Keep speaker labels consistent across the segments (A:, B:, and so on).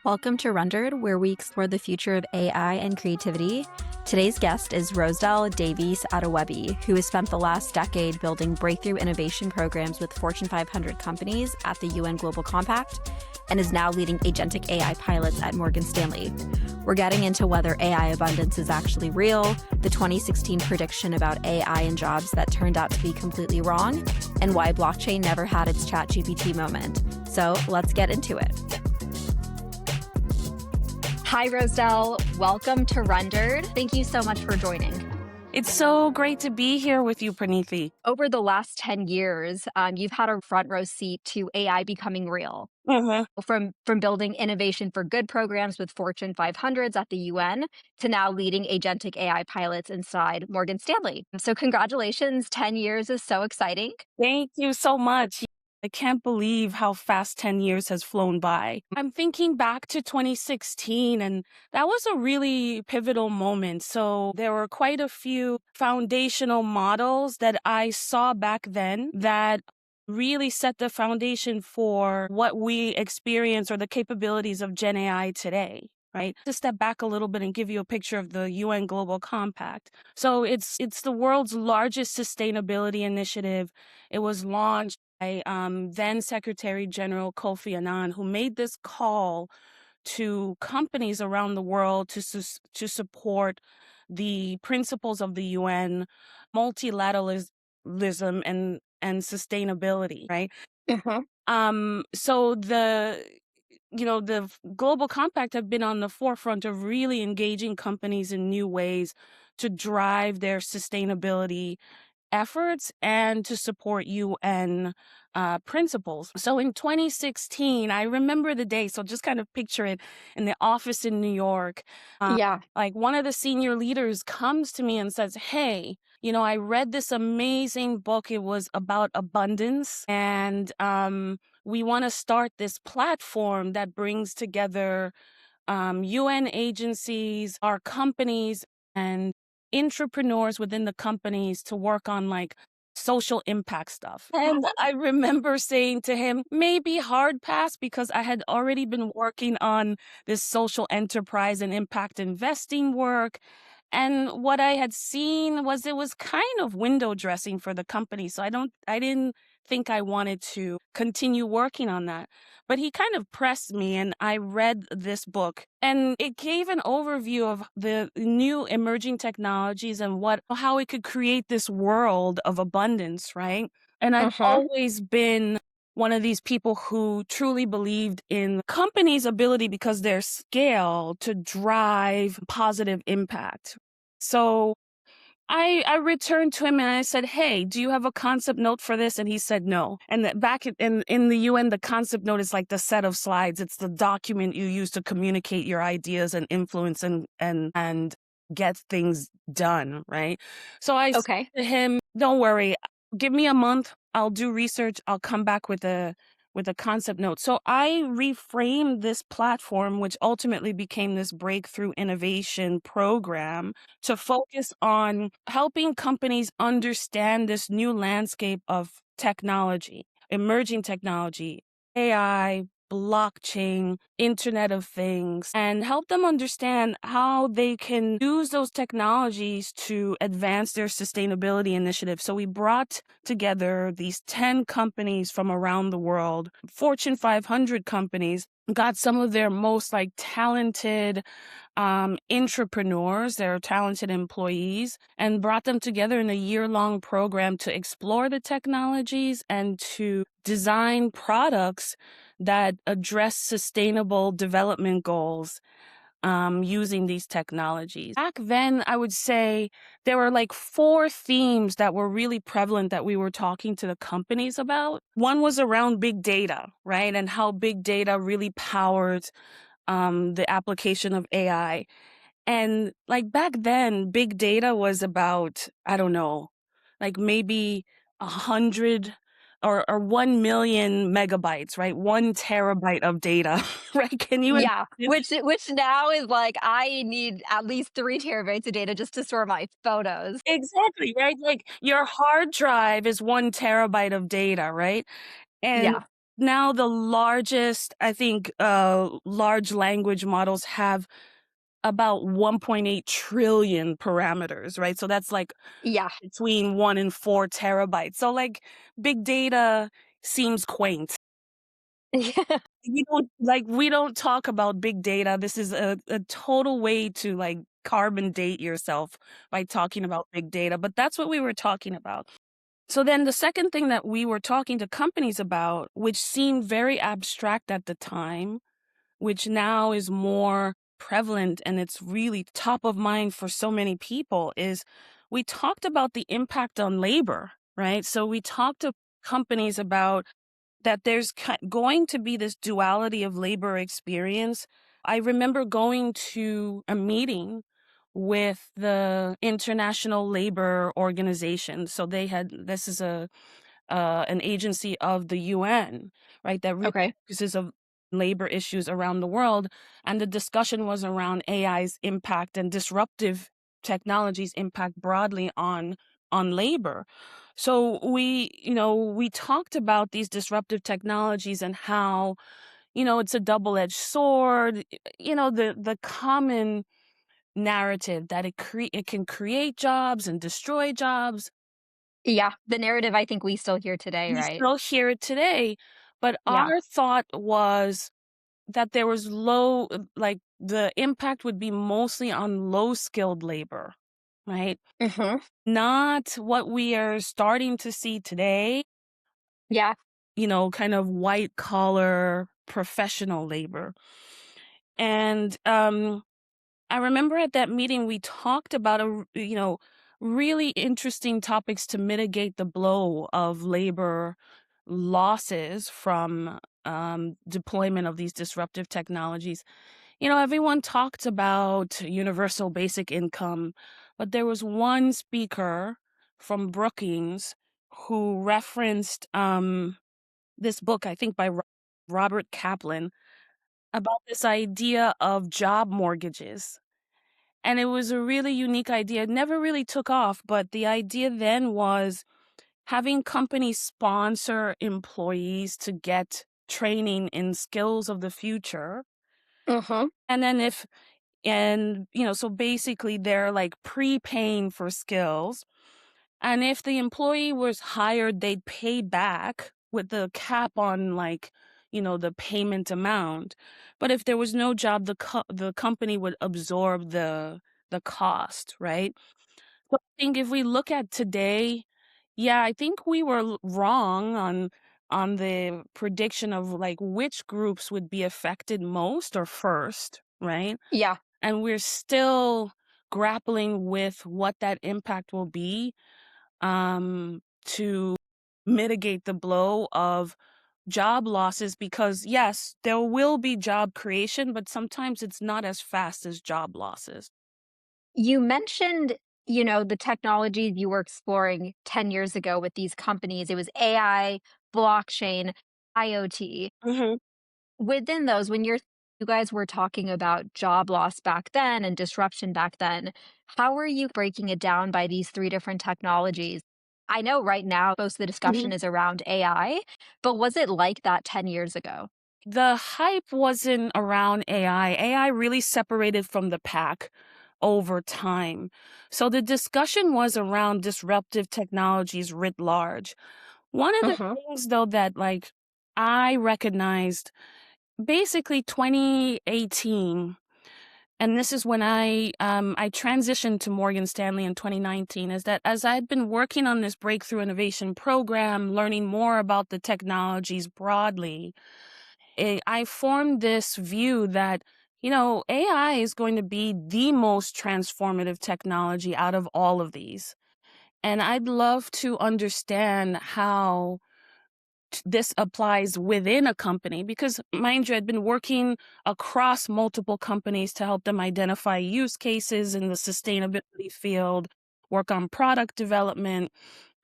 A: Welcome to Rendered, where we explore the future of AI and creativity. Today's guest is Rosedel Davies-Adewebi, who has spent the last decade building breakthrough innovation programs with Fortune 500 companies at the UN Global Compact and is now leading agentic AI pilots at Morgan Stanley. We're getting into whether AI abundance is actually real, the 2016 prediction about AI and jobs that turned out to be completely wrong, and why blockchain never had its ChatGPT moment. So let's get into it. Hi, Rosedel. Welcome to Rendered. Thank you so much for joining.
B: It's so great to be here with you, Praniti.
A: Over the last 10 years, you've had a front row seat to AI becoming real. From building innovation for good programs with Fortune 500s at the UN to now leading agentic AI pilots inside Morgan Stanley. So congratulations, 10 years is so exciting.
B: Thank you so much. I can't believe how fast 10 years has flown by. I'm thinking back to 2016, and that was a really pivotal moment. So there were quite a few foundational models that I saw back then that really set the foundation for what we experience or the capabilities of Gen AI today. Right? To step back a little bit and give you a picture of the UN Global Compact. So it's the world's largest sustainability initiative. It was launched by then Secretary General Kofi Annan, who made this call to companies around the world to support the principles of the UN, multilateralism and sustainability, right? So the Global Compact have been on the forefront of really engaging companies in new ways to drive their sustainability efforts and to support UN principles. So in 2016, I remember the day, so just kind of picture it in the office in New York. Like one of the senior leaders comes to me and says, "Hey, I read this amazing book. It was about abundance, and we want to start this platform that brings together UN agencies, our companies, and entrepreneurs within the companies to work on like social impact stuff." And I remember saying to him, maybe hard pass, because I had already been working on this social enterprise and impact investing work. And what I had seen was it was kind of window dressing for the company. So I didn't think I wanted to continue working on that. But he kind of pressed me, and I read this book, and it gave an overview of the new emerging technologies and how it could create this world of abundance, right? And I've always been one of these people who truly believed in companies' ability, because their scale, to drive positive impact. So I returned to him and I said, "Hey, do you have a concept note for this?" And he said no. And back in the UN, the concept note is like the set of slides. It's the document you use to communicate your ideas and influence and get things done, right? So I said to him, "Don't worry, give me a month. I'll do research. I'll come back with a concept note." So I reframed this platform, which ultimately became this breakthrough innovation program, to focus on helping companies understand this new landscape of technology, emerging technology, AI, blockchain, Internet of Things, and help them understand how they can use those technologies to advance their sustainability initiative. So we brought together these 10 companies from around the world, Fortune 500 companies, got some of their most talented entrepreneurs, their talented employees, and brought them together in a year-long program to explore the technologies and to design products that address sustainable development goals using these technologies. Back then, I would say there were like 4 themes that were really prevalent that we were talking to the companies about. One was around big data, right? And how big data really powered the application of AI. And like back then, big data was about, I don't know, like maybe 100 or 1 million megabytes, right? 1 terabyte of data, right? Can you imagine?
A: Which now is like, I need at least 3 terabytes of data just to store my photos.
B: Exactly, right? Like your hard drive is 1 terabyte of data, right? And now the largest, I think, large language models have about 1.8 trillion parameters, right? So that's like
A: Yeah.
B: between 1 and 4 terabytes. So like big data seems quaint.
A: Yeah.
B: We don't talk about big data. This is a total way to like carbon date yourself by talking about big data, but that's what we were talking about. So then the second thing that we were talking to companies about, which seemed very abstract at the time, which now is more prevalent and it's really top of mind for so many people, is we talked about the impact on labor, right? So we talked to companies about that there's going to be this duality of labor experience. I remember going to a meeting with the International Labor Organization. So they had, this is an agency of the UN, right, that really
A: Okay.
B: focuses on labor issues around the world. And the discussion was around AI's impact and disruptive technologies' impact broadly on labor. So we talked about these disruptive technologies and how, it's a double-edged sword, the common narrative that it can create jobs and destroy jobs.
A: Yeah, the narrative I think we still hear today,
B: We
A: right?
B: still hear it today, but
A: Yeah.
B: our thought was that there was like the impact would be mostly on low-skilled labor, right?
A: Mhm.
B: Not what we are starting to see today,
A: Yeah.
B: kind of white collar professional labor. And I remember at that meeting we talked about really interesting topics to mitigate the blow of labor losses from deployment of these disruptive technologies. Everyone talked about universal basic income, but there was one speaker from Brookings who referenced this book, I think by Robert Kaplan, about this idea of job mortgages. And it was a really unique idea. It never really took off, but the idea then was having companies sponsor employees to get training in skills of the future.
A: Mhm.
B: And then so basically they're like prepaying for skills. And if the employee was hired, they'd pay back with the cap on like, the payment amount. But if there was no job, the company would absorb the cost, right? So I think if we look at today, yeah, I think we were wrong on the prediction of like which groups would be affected most or first, right?
A: Yeah.
B: And we're still grappling with what that impact will be to mitigate the blow of job losses, because yes, there will be job creation, but sometimes it's not as fast as job losses.
A: You mentioned, the technologies you were exploring 10 years ago with these companies. It was AI, blockchain, IoT.
B: Hmm.
A: Within those, when you guys were talking about job loss back then and disruption back then, how were you breaking it down by these 3 different technologies? I know right now most of the discussion is around AI, but was it like that 10 years ago?
B: The hype wasn't around AI. AI really separated from the pack over time. So the discussion was around disruptive technologies writ large. One of the
A: Mhm.
B: things though that like I recognized basically 2018, and this is when I transitioned to Morgan Stanley in 2019, is that as I'd been working on this breakthrough innovation program, learning more about the technologies broadly, I formed this view that, AI is going to be the most transformative technology out of all of these. And I'd love to understand how this applies within a company, because mind you, I'd been working across multiple companies to help them identify use cases in the sustainability field, work on product development,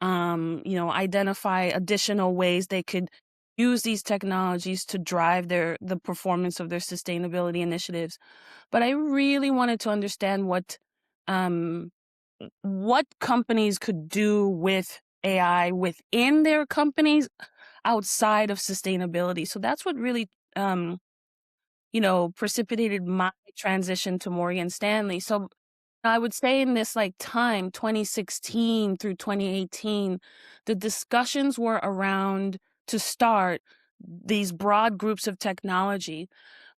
B: identify additional ways they could use these technologies to drive the performance of their sustainability initiatives. But I really wanted to understand um, what companies could do with AI within their companies. outside of sustainability. So that's what really, precipitated my transition to Morgan Stanley. So I would say in this like time, 2016 through 2018, the discussions were around to start these broad groups of technology.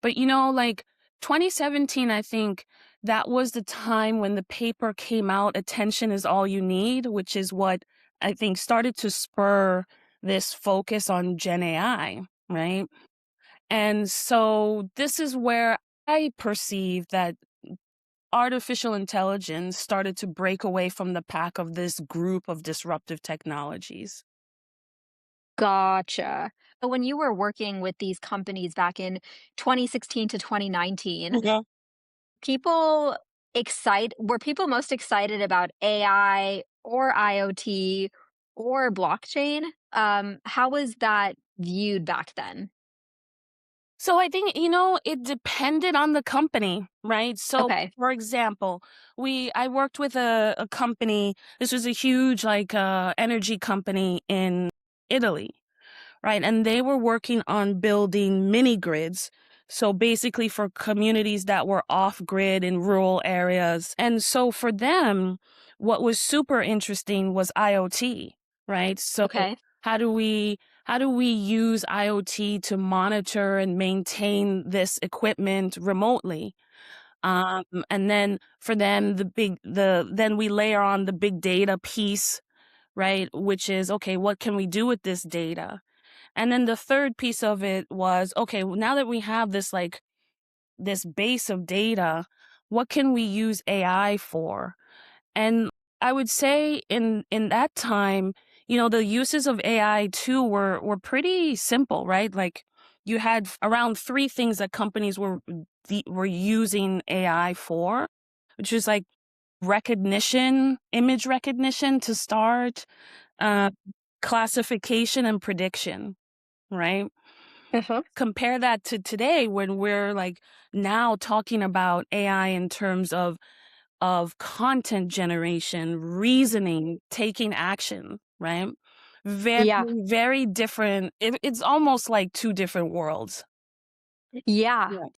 B: But like 2017, I think that was the time when the paper came out, Attention is All You Need, which is what I think started to spur this focus on Gen AI, right? And so this is where I perceive that artificial intelligence started to break away from the pack of this group of disruptive technologies.
A: Gotcha. But when you were working with these companies back in 2016 to 2019,
B: Yeah.
A: people were people most excited about AI or IoT or blockchain? How was that viewed back then?
B: So I think, it depended on the company, right? So
A: Okay.
B: for example, I worked with a company, this was a huge like energy company in Italy, right? And they were working on building mini grids. So basically for communities that were off grid in rural areas. And so for them, what was super interesting was IoT, right? So
A: Okay.
B: how do we how do we use IoT to monitor and maintain this equipment remotely? And then for them, then we layer on the big data piece, right? Which is, okay, what can we do with this data? And then the third piece of it was, okay, well, now that we have this base of data, what can we use AI for? And I would say in that time, the uses of AI too were pretty simple, right? Like you had around three things that companies were using AI for, which is like image recognition to start, uh, classification and prediction, right?
A: Uh-huh.
B: Compare that to today when we're like now talking about AI in terms of content generation, reasoning, taking action, right? Very,
A: Yeah.
B: very different. It's almost like two different worlds.
A: Yeah.
B: Yeah.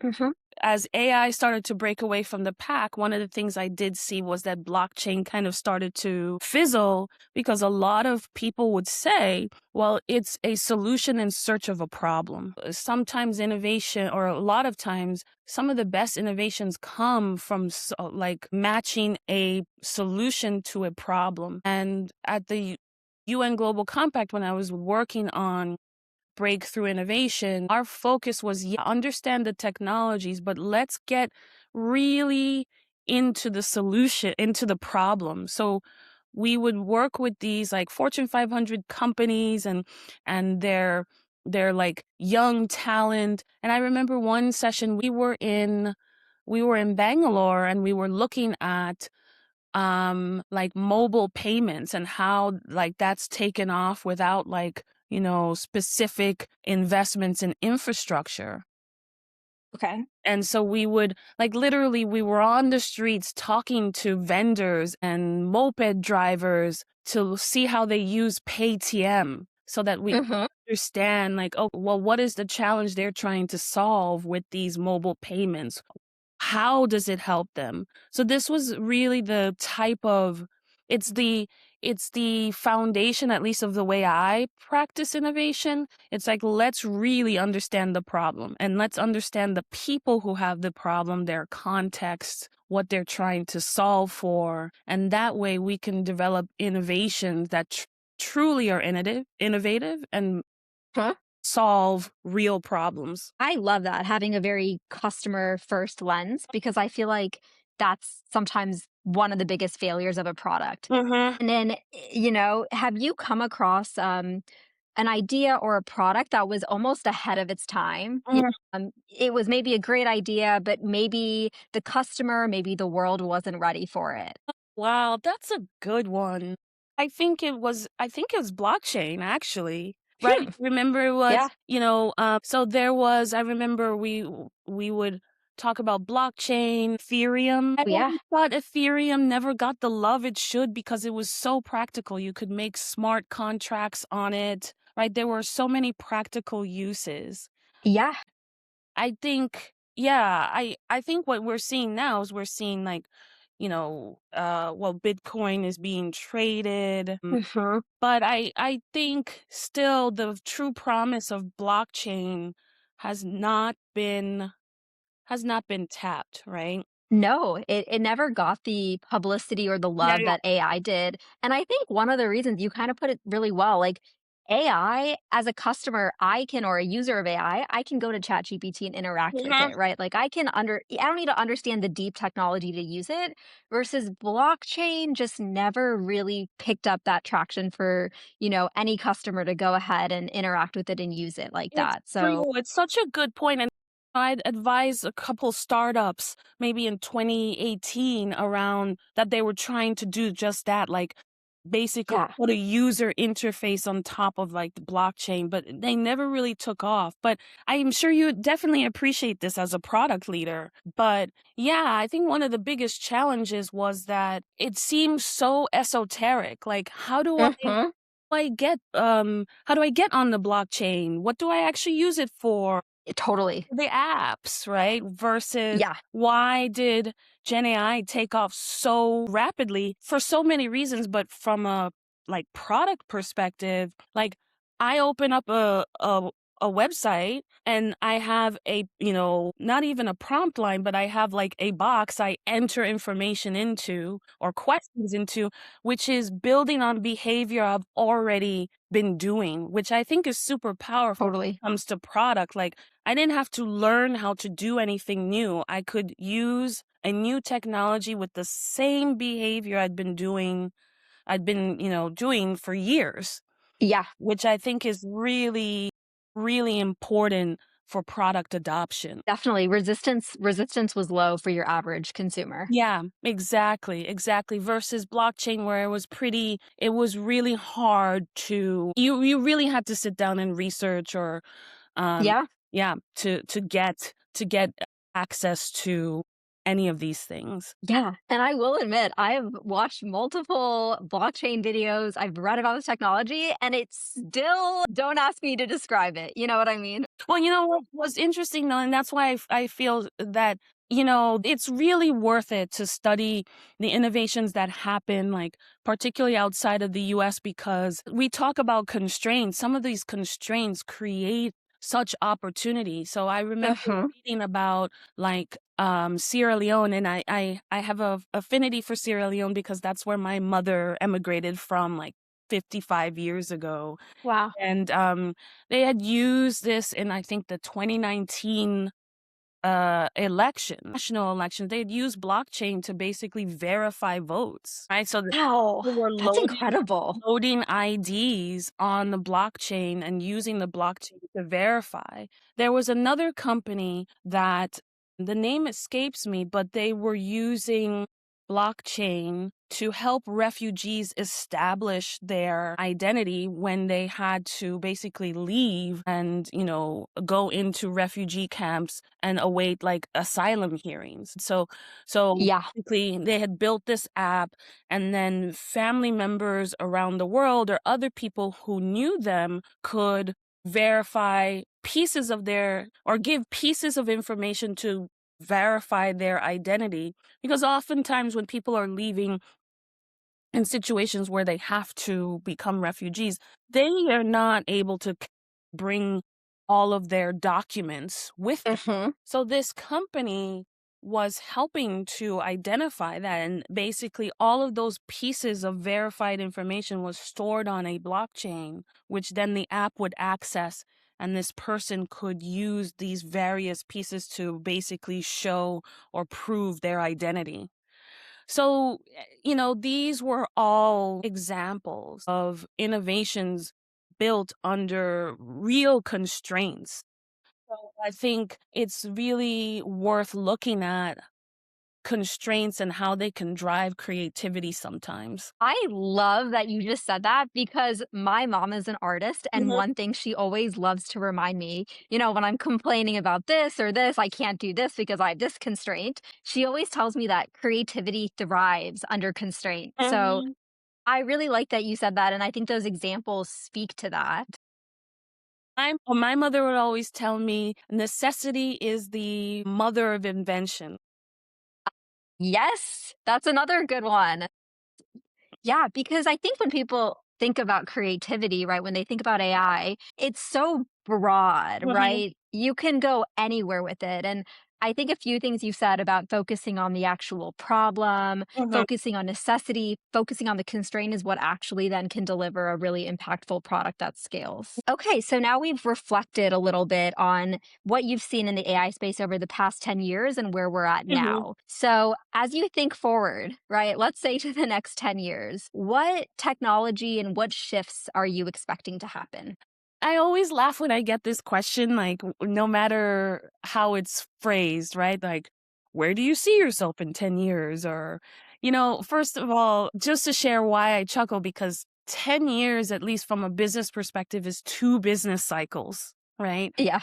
A: Mhm.
B: As AI started to break away from the pack, one of the things I did see was that blockchain kind of started to fizzle because a lot of people would say, well, it's a solution in search of a problem. Sometimes innovation, or a lot of times, some of the best innovations come from like matching a solution to a problem. And at the UN Global Compact, when I was working on breakthrough innovation, our focus was, yeah, understand the technologies, but let's get really into the solution, into the problem. So we would work with these like Fortune 500 companies and their like young talent. And I remember one session we were in Bangalore and we were looking at like mobile payments and how like that's taken off without like specific investments in infrastructure.
A: Okay.
B: And so we would like literally we were on the streets talking to vendors and moped drivers to see how they use PayTM so that we
A: Mhm.
B: understand like, oh well, what is the challenge they're trying to solve with these mobile payments? How does it help them? So this was really the type of it's the it's the foundation, at least of the way I practice innovation. It's like, let's really understand the problem and let's understand the people who have the problem, their context, what they're trying to solve for. And that way we can develop innovations that truly are innovative and
A: Huh?
B: solve real problems.
A: I love that, having a very customer first lens, because I feel like that's sometimes one of the biggest failures of a product.
B: Mm-hmm.
A: And then, have you come across an idea or a product that was almost ahead of its time? It was maybe a great idea, but maybe the customer, maybe the world wasn't ready for it.
B: Wow, that's a good one. I think it was blockchain actually. Right?
A: Hmm.
B: Remember it was,
A: Yeah.
B: so there was I remember we would talk about blockchain, Ethereum. I
A: Oh, yeah.
B: always thought Ethereum never got the love it should because it was so practical. You could make smart contracts on it. right? There were so many practical uses.
A: Yeah.
B: I think, yeah, I think what we're seeing now is we're seeing like, well, Bitcoin is being traded.
A: Hmm.
B: But I think still the true promise of blockchain has not been has not been tapped, right?
A: No, it never got the publicity or the
B: Yeah,
A: love
B: yeah.
A: that AI did, and I think one of the reasons you kinda put it really well, like, AI as a customer, I can or a user of AI, I can go to ChatGPT and interact with
B: Mhm.
A: it, right? Like, I don't need to understand the deep technology to use it, versus blockchain just never really picked up that traction for, any customer to go ahead and interact with it and use it like
B: It's
A: that, so
B: true, it's such a good point, and I'd advise a couple startups maybe in 2018 around that they were trying to do just that, like, basically
A: yeah.
B: put a user interface on top of, like, the blockchain, but they never really took off, but I'm sure you would definitely appreciate this as a product leader, but, yeah, I think one of the biggest challenges was that it seems so esoteric, like,
A: Mhm.
B: how do I get on the blockchain? What do I actually use it for?
A: Totally.
B: The apps, right? Versus
A: Yeah,
B: why did Gen AI take off so rapidly for so many reasons, but from a like product perspective, like I open up a website and I have not even a prompt line, but I have like a box I enter information into or questions into, which is building on behavior I've already been doing, which I think is super powerful
A: totally.
B: when it comes to product. Like I didn't have to learn how to do anything new. I could use a new technology with the same behavior I'd been doing for years,
A: Yeah,
B: which I think is really, really important for product adoption.
A: definitely. Resistance was low for your average consumer.
B: Yeah, exactly, exactly. Versus blockchain where it was really hard you really had to sit down and research or um
A: Yeah,
B: yeah, to get access to any of these things.
A: yeah, and I will admit, I have watched multiple blockchain videos, I've read about this technology, and it's still don't ask me to describe it, you know what I mean?
B: Well, what was interesting though, and that's why I feel that, it's really worth it to study the innovations that happen, like particularly outside of the US, because we talk about constraints. Some of these constraints create such opportunity. So I remember
A: Uh-huh.
B: reading about like Sierra Leone, and I have a affinity for Sierra Leone because that's where my mother emigrated from like 55 years ago.
A: Wow.
B: And, they had used this in, I think, the 2019, national election. They had used blockchain to basically verify votes, right? So the
A: Wow,
B: people were
A: that's
B: loading
A: incredible.
B: loading IDs on the blockchain and using the blockchain to verify. There was another company that the name escapes me, but they were using blockchain to help refugees establish their identity when they had to basically leave and, go into refugee camps and await like asylum hearings. So
A: Yeah,
B: basically they had built this app, and then family members around the world or other people who knew them could verify pieces of their or give pieces of information to verify their identity, because oftentimes when people are leaving in situations where they have to become refugees, they are not able to bring all of their documents with them.
A: mhm,
B: So this company was helping to identify that, and basically all of those pieces of verified information was stored on a blockchain, which then the app would access, and this person could use these various pieces to basically show or prove their identity. So, these were all examples of innovations built under real constraints. So I think it's really worth looking at constraints and how they can drive creativity sometimes.
A: I love that you just said that because my mom is an artist, and
B: Mhm.
A: one thing she always loves to remind me, when I'm complaining about this or this, I can't do this because I have this constraint. She always tells me that creativity thrives under constraint. So
B: Mhm.
A: I really like that you said that, and I think those examples speak to that.
B: My mother would always tell me necessity is the mother of invention.
A: Yes, that's another good one. Yeah, because I think when people think about creativity, right, when they think about AI, it's so broad,
B: Mhm,
A: right? You can go anywhere with it. And I think a few things you said about focusing on the actual problem,
B: mhm,
A: focusing on necessity, focusing on the constraint is what actually then can deliver a really impactful product that scales. Okay, so now we've reflected a little bit on what you've seen in the AI space over the past 10 years and where we're at
B: mhm.
A: now. So, as you think forward, right, let's say to the next 10 years, what technology and what shifts are you expecting to happen?
B: I always laugh when I get this question, like, no matter how it's phrased, right? Like, where do you see yourself in 10 years? Or, first of all, just to share why I chuckle, because 10 years, at least from a business perspective, is 2 business cycles, right?
A: Yeah,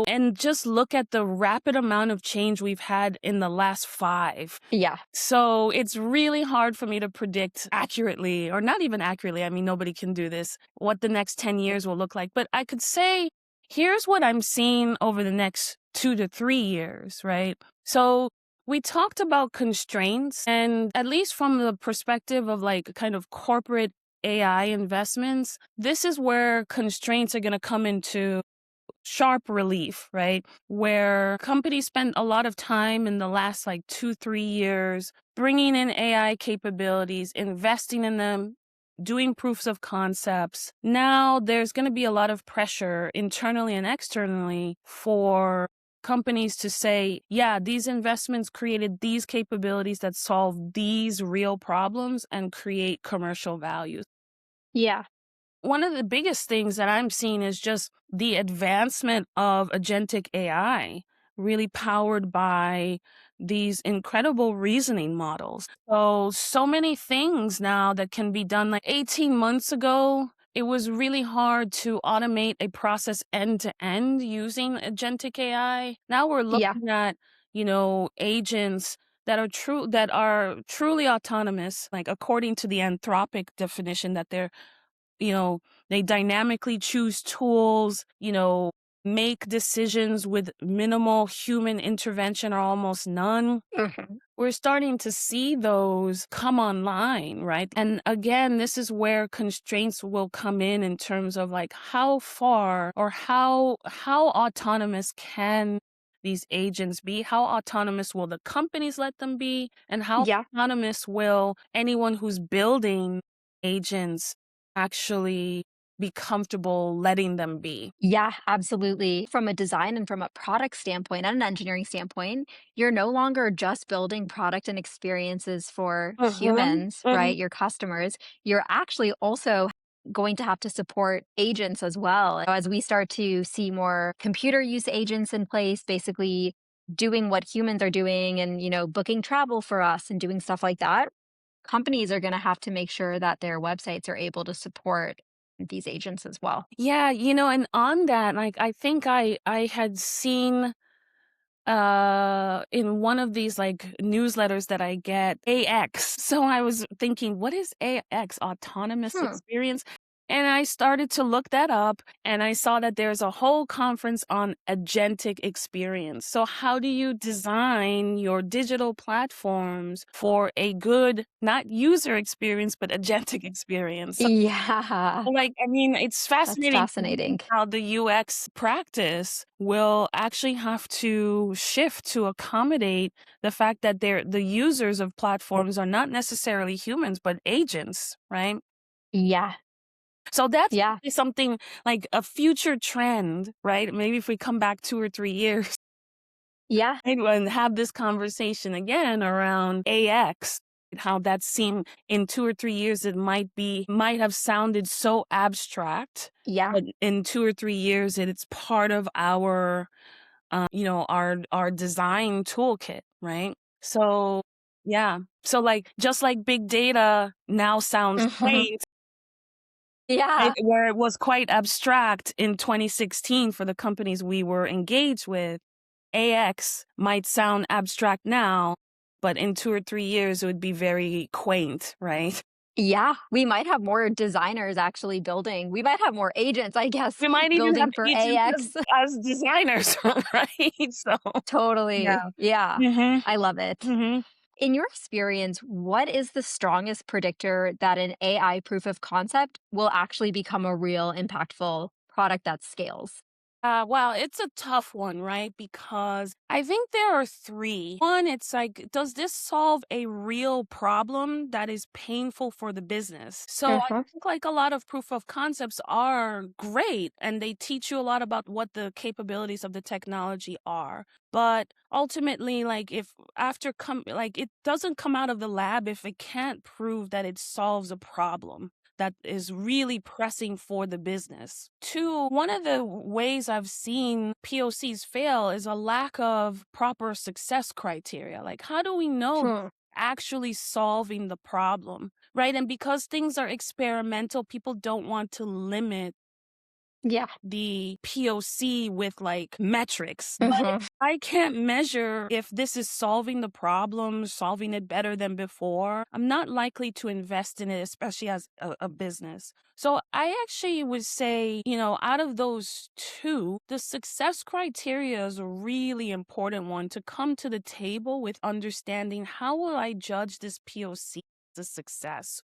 B: And just look at the rapid amount of change we've had in the last 5.
A: yeah,
B: So it's really hard for me to predict accurately, or not even accurately. I mean, nobody can do this, what the next 10 years will look like. But I could say, here's what I'm seeing over the next 2 to 3 years, right? So we talked about constraints, and at least from the perspective of like kind of corporate AI investments, this is where constraints are going to come into sharp relief, right? Where companies spent a lot of time in the last like 2, 3 years bringing in AI capabilities, investing in them, doing proofs of concepts. Now there's going to be a lot of pressure internally and externally for companies to say, yeah, these investments created these capabilities that solve these real problems and create commercial value.
A: yeah,
B: One of the biggest things that I'm seeing is just the advancement of agentic AI, really powered by these incredible reasoning models. So many things now that can be done. Like 18 months ago, it was really hard to automate a process end to end using agentic AI. Now we're
A: yeah.
B: looking at, agents that are truly autonomous, like according to the Anthropic definition, that you know, they dynamically choose tools, make decisions with minimal human intervention or almost none.
A: Mhm.
B: We're starting to see those come online, right? And again, this is where constraints will come in terms of like how far or how autonomous can these agents be? How autonomous will the companies let them be? And how
A: Yeah.
B: autonomous will anyone who's building agents actually be comfortable letting them be?
A: Yeah, absolutely. From a design and from a product standpoint and an engineering standpoint, you're no longer just building product and experiences for
B: Mhm,
A: humans, right?
B: mhm.
A: Your customers. You're actually also going to have to support agents as well. As we start to see more computer use agents in place, basically doing what humans are doing and, booking travel for us and doing stuff like that, companies are going to have to make sure that their websites are able to support these agents as well.
B: Yeah, and on that, like I think I had seen in one of these like newsletters that I get, AX. So I was thinking, what is AX? Autonomous
A: Hmm.
B: experience? And I started to look that up, and I saw that there's a whole conference on agentic experience. So how do you design your digital platforms for a good, not user experience, but agentic experience?
A: Yeah,
B: Like, I mean, it's
A: that's
B: fascinating to me
A: fascinating.
B: how the UX practice will actually have to shift to accommodate the fact that the users of platforms are not necessarily humans, but agents, right?
A: Yeah,
B: So that's
A: yeah,
B: something like a future trend, right? Maybe if we come back 2 or 3 years,
A: yeah,
B: right, and have this conversation again around AX, how that seemed in 2 or 3 years, might have sounded so abstract,
A: yeah,
B: but in 2 or 3 years, it's part of our design toolkit, right? So, yeah. So like, just like big data now sounds
A: mhm,
B: quaint, right?
A: yeah,
B: Where it was quite abstract in 2016 for the companies we were engaged with, AX might sound abstract now, but in 2 or 3 years, it would be very quaint, right?
A: Yeah, we might have more designers actually building. We might have more agents, I guess,
B: We might even have
A: building for
B: agents
A: AX.
B: as designers, right? So,
A: Totally.
B: yeah.
A: Yeah,
B: Mhm.
A: I love it.
B: Mhm.
A: In your experience, what is the strongest predictor that an AI proof of concept will actually become a real impactful product that scales?
B: Well, it's a tough one, right? Because I think there are three. One, it's like, does this solve a real problem that is painful for the business? So I
A: Uh-huh.
B: think like a lot of proof of concepts are great and they teach you a lot about what the capabilities of the technology are. But ultimately, like if after like it doesn't come out of the lab if it can't prove that it solves a problem that is really pressing for the business. Two, one of the ways I've seen POCs fail is a lack of proper success criteria. Like, how do we know
A: Hmm.
B: actually solving the problem, right? And because things are experimental, people don't want to limit
A: Yeah.
B: the POC with like metrics. But if
A: Uh-huh.
B: I can't measure if this is solving the problem, solving it better than before, I'm not likely to invest in it, especially as a business. So I actually would say, out of those two, the success criteria is a really important one to come to the table with understanding how will I judge this POC as a success.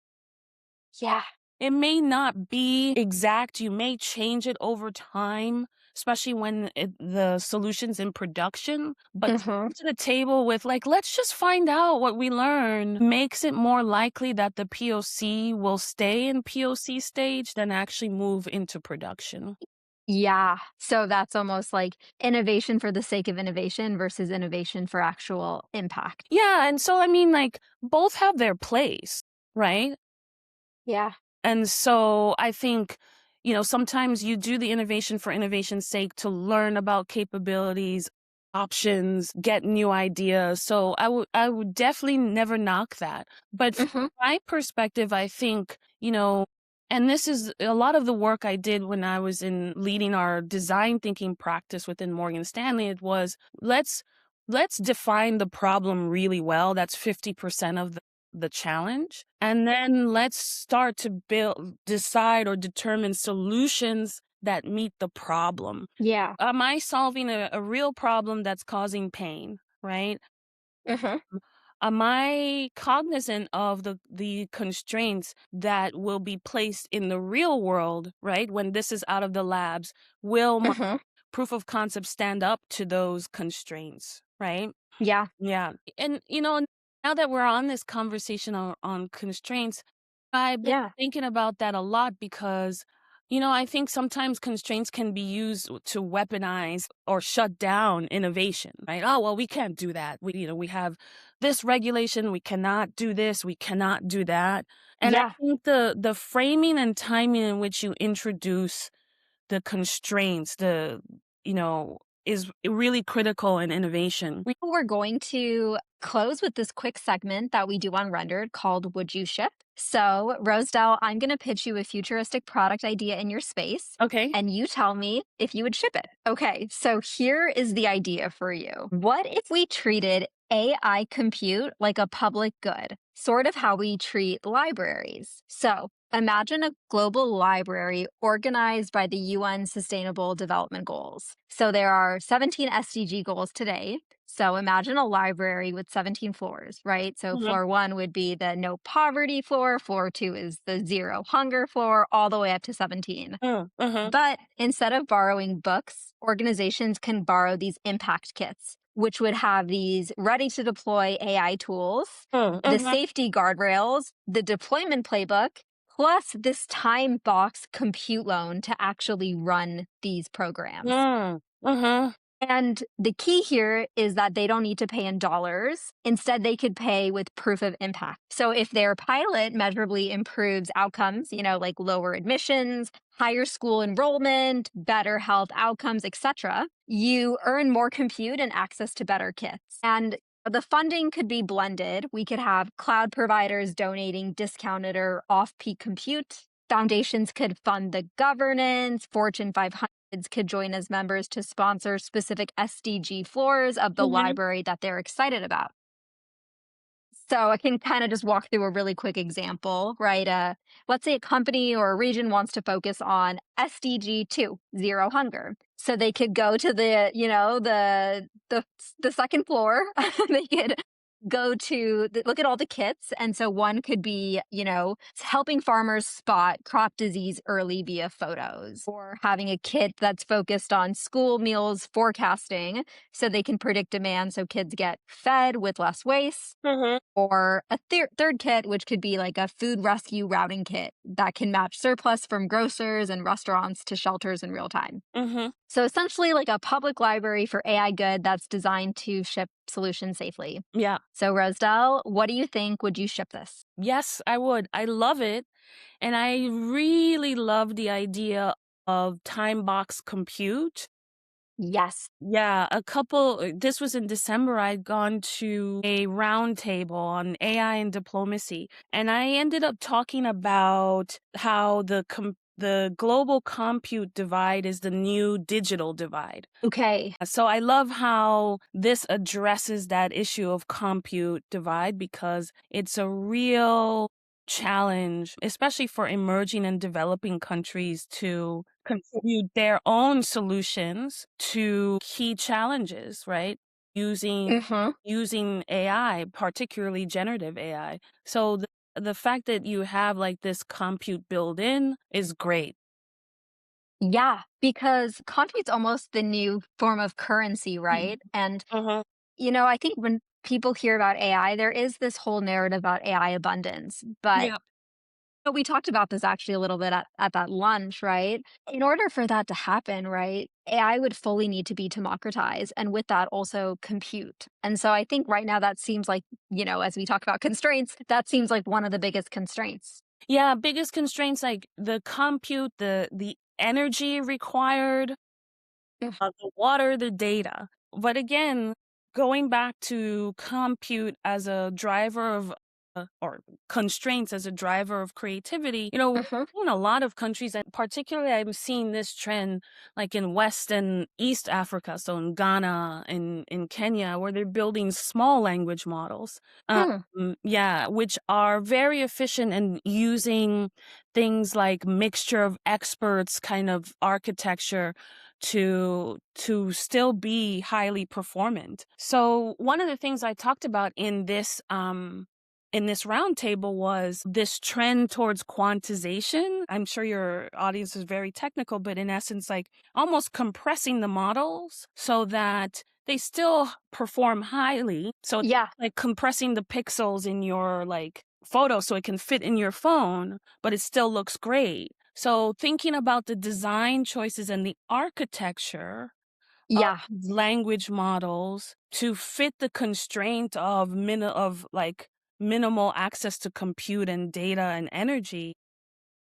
A: Yeah.
B: It may not be exact. You may change it over time, especially when the solution's in production. But to
A: Uh-huh.
B: come to the table with, like, let's just find out what we learn makes it more likely that the POC will stay in POC stage than actually move into production.
A: Yeah. So that's almost like innovation for the sake of innovation versus innovation for actual impact.
B: Yeah. And so, I mean, like, both have their place, right?
A: Yeah.
B: And so I think, sometimes you do the innovation for innovation's sake to learn about capabilities, options, get new ideas. So I would definitely never knock that. But from
A: Uh-huh.
B: my perspective, I think, and this is a lot of the work I did when I was in leading our design thinking practice within Morgan Stanley. It was let's define the problem really well. That's 50% of the challenge. And then let's start to decide or determine solutions that meet the problem.
A: Yeah.
B: Am I solving a real problem that's causing pain, right?
A: Uh-huh.
B: Am I cognizant of the constraints that will be placed in the real world, right? When this is out of the labs, will my
A: Uh-huh.
B: proof of concept stand up to those constraints, right?
A: Yeah.
B: Yeah. And, now that we're on this conversation on constraints, I've been
A: Yeah.
B: thinking about that a lot because, I think sometimes constraints can be used to weaponize or shut down innovation, right? Oh, well, we can't do that. We have this regulation. We cannot do this. We cannot do that. And I
A: Yeah.
B: think the framing and timing in which you introduce the constraints, is really critical in innovation.
A: We're going to close with this quick segment that we do on Rendered called Would You Ship? So, Rosedel, I'm going to pitch you a futuristic product idea in your space,
B: Okay.
A: and you tell me if you would ship it. Okay, so here is the idea for you. What if we treated AI compute like a public good, sort of how we treat libraries? So, imagine a global library organized by the UN Sustainable Development Goals. So there are 17 SDG goals today. So imagine a library with 17 floors, right? So
B: Mhm.
A: floor one would be the no poverty floor, floor two is the zero hunger floor, all the way up to 17.
B: Mhm.
A: But instead of borrowing books, organizations can borrow these impact kits, which would have these ready to deploy AI tools, the
B: Mhm.
A: safety guardrails, the deployment playbook, plus this time box compute loan to actually run these programs.
B: Mhm.
A: And the key here is that they don't need to pay in dollars. Instead, they could pay with proof of impact. So if their pilot measurably improves outcomes, like lower admissions, higher school enrollment, better health outcomes, etc., you earn more compute and access to better kits. And the funding could be blended. We could have cloud providers donating discounted or off-peak compute. Foundations could fund the governance. Fortune 500 could join as members to sponsor specific SDG floors of the
B: Mhm.
A: library that they're excited about. So I can kind of just walk through a really quick example, right? Let's say a company or a region wants to focus on SDG 2, zero hunger. So they could go to the second floor. They could go to look at all the kits. And so one could be, helping farmers spot crop disease early via photos, or having a kit that's focused on school meals forecasting so they can predict demand so kids get fed with less waste,
B: Mm-hmm.
A: or a third kit, which could be like a food rescue routing kit that can match surplus from grocers and restaurants to shelters in real time.
B: Mm-hmm.
A: So essentially, like a public library for AI good that's designed to ship solutions safely.
B: Yeah.
A: So, Rosedel, what do you think? Would you ship this?
B: Yes, I would. I love it. And I really love the idea of time box compute.
A: Yes.
B: Yeah, this was in December. I'd gone to a roundtable on AI and diplomacy, and I ended up talking about how the global compute divide is the new digital divide.
A: Okay.
B: So I love how this addresses that issue of compute divide because it's a real challenge, especially for emerging and developing countries to contribute their own solutions to key challenges, right? Using
A: Hmm.
B: using AI, particularly generative AI. So the fact that you have like this compute built in is great.
A: Yeah, because conduit's almost the new form of currency, right? And,
B: Uh-huh.
A: I think when people hear about AI, there is this whole narrative about AI abundance. But we talked about this actually a little bit at that lunch, right? In order for that to happen, right, AI would fully need to be democratized. And with that, also compute. And so I think right now that seems like, as we talk about constraints, that seems like one of the biggest constraints.
B: Yeah, biggest constraints like the compute, the energy required, the water, the data. But again, going back to compute as a driver of or constraints as a driver of creativity,
A: Mhm.
B: in a lot of countries, and particularly I'm seeing this trend like in West and East Africa, so in Ghana and in Kenya, where they're building small language models.
A: Hmm.
B: Yeah, which are very efficient in using things like mixture of experts kind of architecture to still be highly performant. So one of the things I talked about in this roundtable was this trend towards quantization. I'm sure your audience is very technical, but in essence, like almost compressing the models so that they still perform highly. So it's
A: Yeah.
B: like compressing the pixels in your like photo so it can fit in your phone, but it still looks great. So thinking about the design choices and the architecture of
A: Yeah.
B: language models to fit the constraint of minimal access to compute and data and energy.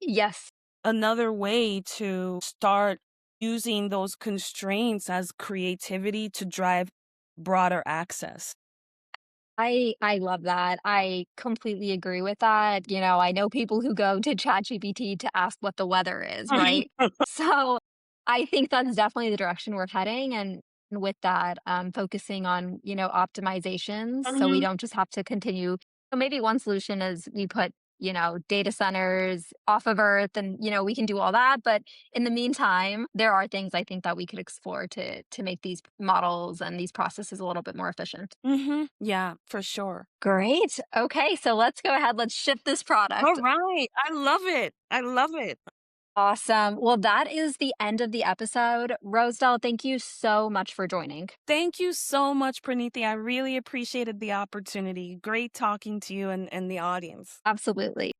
A: Yes.
B: Another way to start using those constraints as creativity to drive broader access.
A: I love that. I completely agree with that. I know people who go to ChatGPT to ask what the weather is, right? So I think that's definitely the direction we're heading. And with that, focusing on, optimizations so we
B: Mhm.
A: don't just have to continue. So maybe one solution is we put, data centers off of Earth and, we can do all that. But in the meantime, there are things I think that we could explore to make these models and these processes a little bit more efficient.
B: Mhm. Yeah, for sure.
A: Great. Okay, so let's go ahead. Let's ship this
B: All
A: product.
B: right. I love it. I love it.
A: Awesome. Well, that is the end of the episode. Rosedel, thank you so much for joining.
B: Thank you so much, Praniti. I really appreciated the opportunity. Great talking to you and the audience.
A: Absolutely.